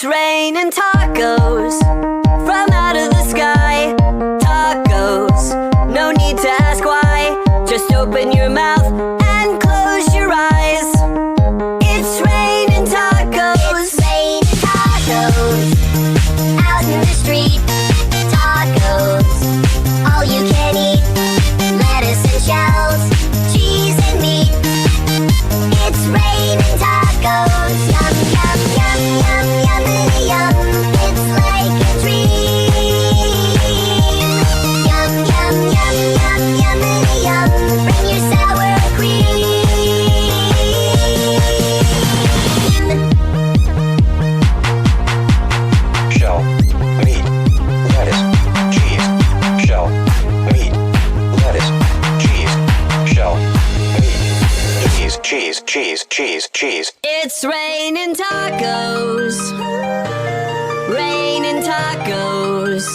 It's raining tacos from out of the sky. Tacos, no need to ask why. Just open your mouth and close your eyes. It's raining tacos. It's raining tacos out in the street. Tacos, all you can eat. Lettuce and shells, cheese and meat. It's raining tacos. Yum, yum, yum, yum, yummity yum. It's like a dream. Yum, yum, yum, yum, yummity yum. Bring your sour cream. Shell, meat, lettuce, cheese. Shell, meat, lettuce, cheese. Shell, meat, cheese, cheese, cheese, cheese. It's raining tacos. Raining tacos.